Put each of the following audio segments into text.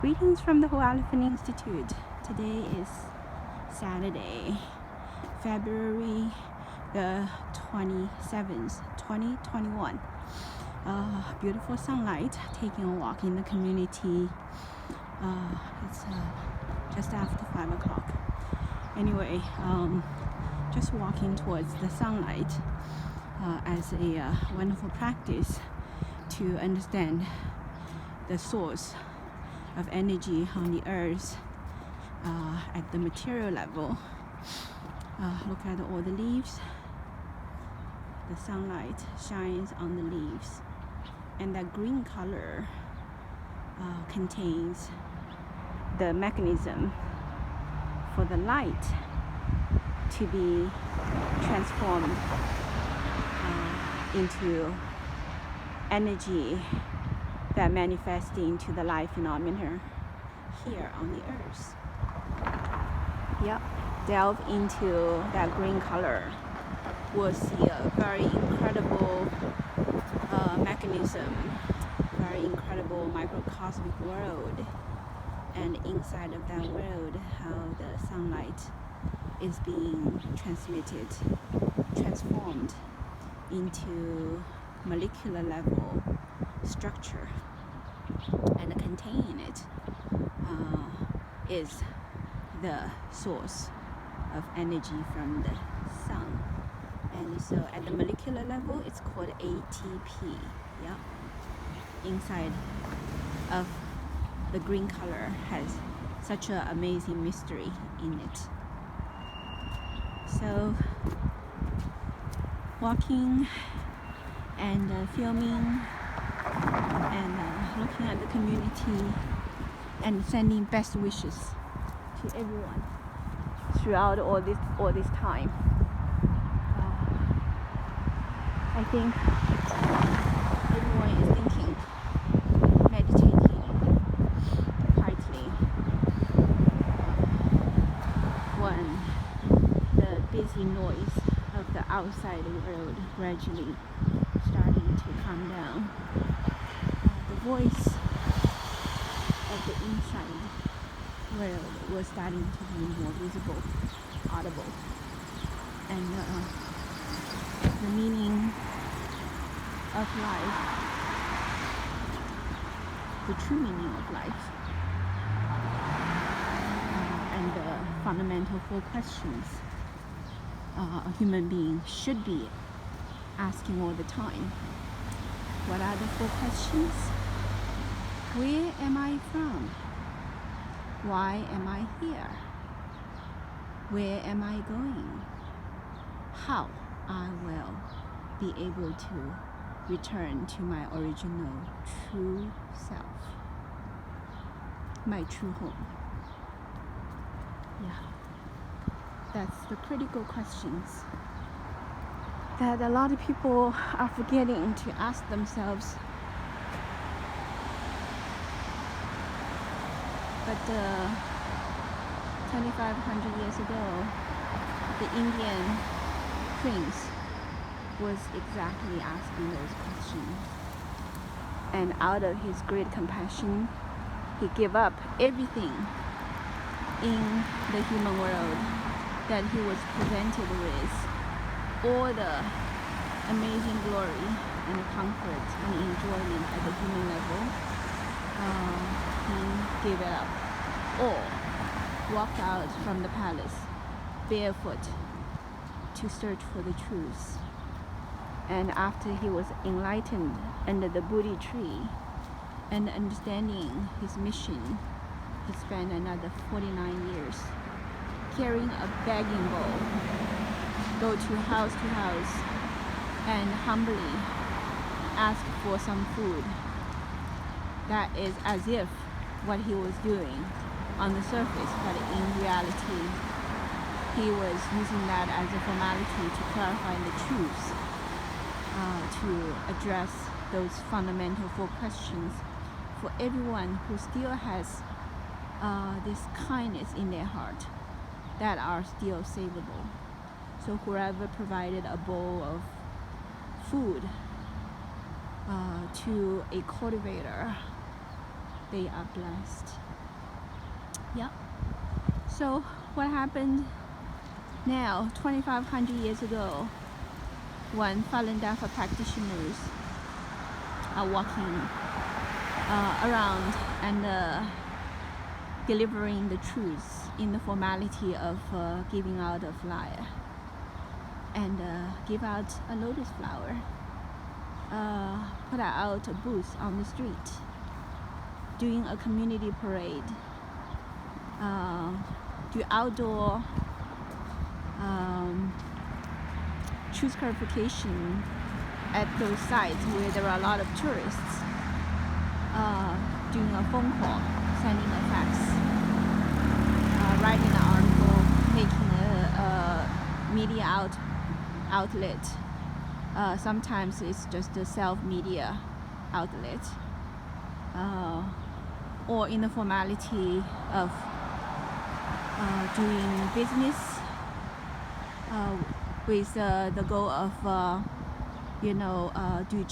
Greetings from the Whole Elephant Institute. Today is Saturday, February the 27th, 2021. Beautiful sunlight, taking a walk in the community. It's just after 5 o'clock. Anyway, just walking towards the sunlight as a wonderful practice to understand the source of energy on the earth at the material level. Look at all the leaves. The sunlight shines on the leaves, and that green color contains the mechanism for the light to be transformed into energy that manifests into the life phenomena here on the earth. Yep, delve into that green color. We'll see a very incredible mechanism, very incredible microcosmic world, and inside of that world, how the sunlight is being transmitted, transformed into molecular level structure, and containing it is the source of energy from the sun. And so at the molecular level, it's called ATP. Yeah, inside of the green color has such an amazing mystery in it. So walking and filming and looking at the community and sending best wishes to everyone throughout all this time. I think everyone is thinking, meditating quietly when the busy noise of the outside world gradually starting to calm down. The voice of the inside world was starting to be more visible, audible, and the meaning of life, the true meaning of life, and the fundamental four questions a human being should be asking all the time. What are the four questions? Where am I from? Why am I here? Where am I going? How I will be able to return to my original true self, my true home. Yeah, that's the critical questions that a lot of people are forgetting to ask themselves. But 2,500 years ago, the Indian prince was exactly asking those questions. And out of his great compassion, he gave up everything in the human world that he was presented with, all the amazing glory and comfort and enjoyment at the human level. He gave it up all, walked out from the palace barefoot to search for the truth. And after he was enlightened under the Bodhi tree and understanding his mission, he spent another 49 years carrying a begging bowl, go to house and humbly ask for some food. That is as if what he was doing on the surface, but in reality, he was using that as a formality to clarify the truth, to address those fundamental four questions for everyone who still has this kindness in their heart that are still savable. So whoever provided a bowl of food to a cultivator, they are blessed. Yep. So what happened now, 2,500 years ago, when Falun Dafa practitioners are walking around and delivering the truth in the formality of giving out a flyer and give out a lotus flower, put out a booth on the street, doing a community parade, do outdoor truth clarification at those sites where there are a lot of tourists, doing a phone call, sending a fax, writing an article, making a media outlet. Sometimes it's just a self-media outlet, or in the formality of doing business with the goal of do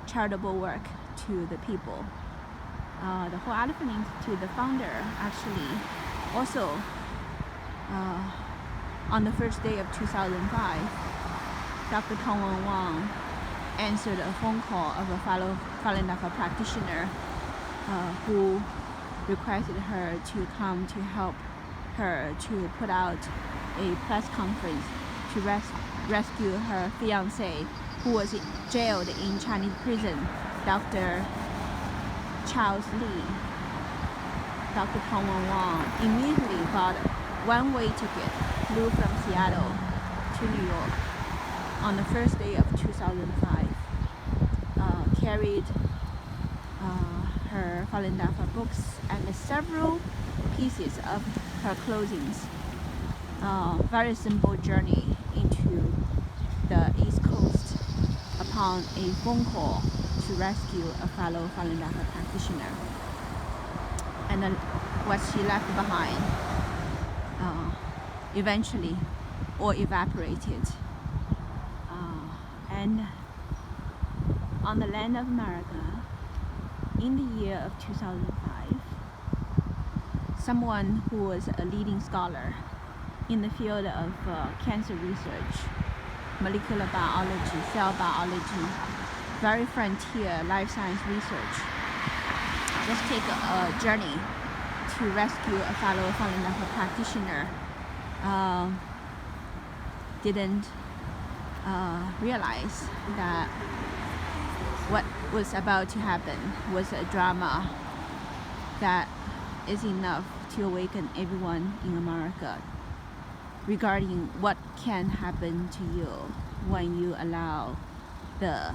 charitable work to the people. The Whole Elephant Institute, the founder, actually also on the first day of 2005, Dr. Tongwen Wang answered a phone call of a fellow Falun Dafa practitioner who requested her to come to help her to put out a press conference to rescue her fiancé, who was jailed in Chinese prison, Dr. Charles Lee. Dr. Tongwen Wang immediately bought a one-way ticket, flew from Seattle to New York on the first day of 2005, carried her Falun Dafa books and several pieces of her clothing. Very simple journey into the East Coast upon a phone call to rescue a fellow Falun Dafa practitioner. And then what she left behind eventually all evaporated. And on the land of America, in the year of 2005, someone who was a leading scholar in the field of cancer research, molecular biology, cell biology, very frontier life science research, just take a journey to rescue a fellow Falun Dafa practitioner, didn't realize that what was about to happen was a drama that is enough to awaken everyone in America regarding what can happen to you when you allow the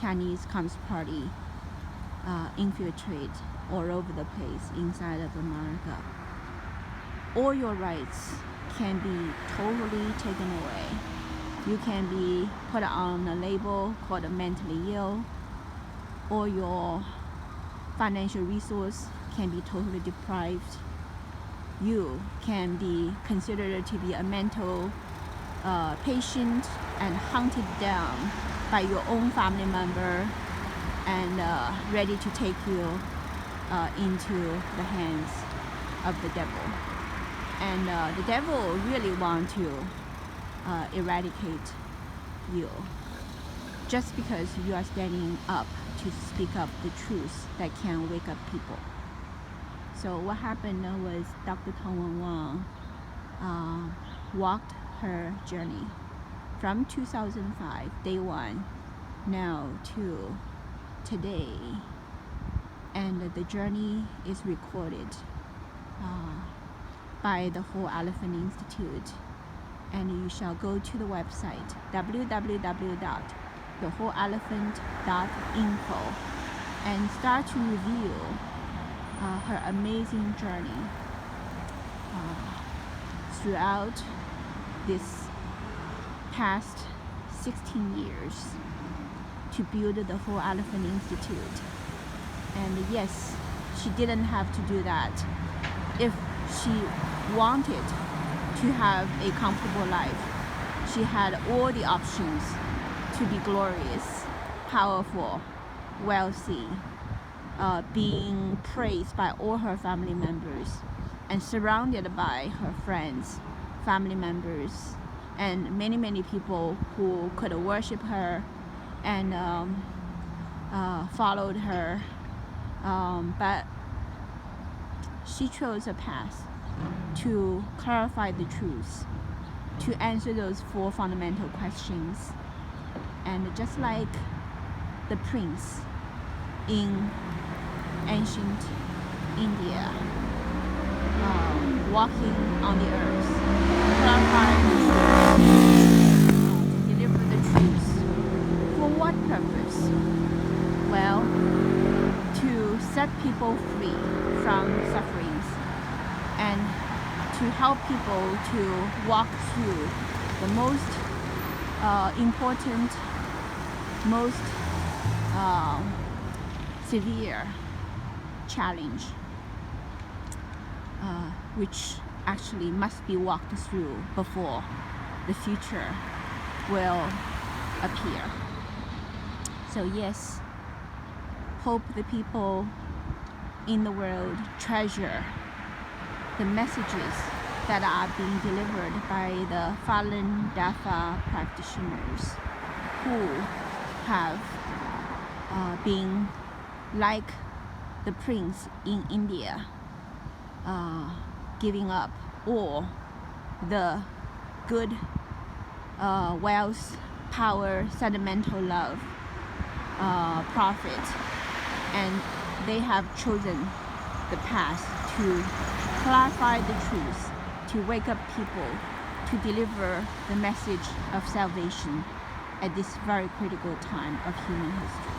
Chinese Communist Party infiltrate all over the place inside of America. All your rights can be totally taken away. You can be put on a label called mentally ill. All your financial resource can be totally deprived. You can be considered to be a mental patient and hunted down by your own family member and ready to take you into the hands of the devil. And the devil really wants to eradicate you just because you are standing up to speak up the truth that can wake up people. So what happened was Dr. Tongwen Wang walked her journey from 2005, day one, now to today. And the journey is recorded by the Whole Elephant Institute. And you shall go to the website www.thewholeelephant.info and start to review her amazing journey throughout this past 16 years to build the Whole Elephant Institute. And yes, she didn't have to do that if she wanted to have a comfortable life. She had all the options to be glorious, powerful, wealthy, being praised by all her family members. and surrounded by her friends, family members, and many people who could worship her and followed her, but she chose a path to clarify the truth, to answer those 4 fundamental questions. And just like the prince in ancient India, walking on the earth, clarifying the truth, to deliver the truth. For what purpose? Well, to set people free from sufferings and to help people to walk through the most important, most severe challenge, which actually must be walked through before the future will appear. So yes, hope the people in the world treasure the messages that are being delivered by the Falun Dafa practitioners who have been like the prince in India, giving up all the good, wealth, power, sentimental love, profit, and they have chosen the path to clarify the truth, to wake up people, to deliver the message of salvation at this very critical time of human history.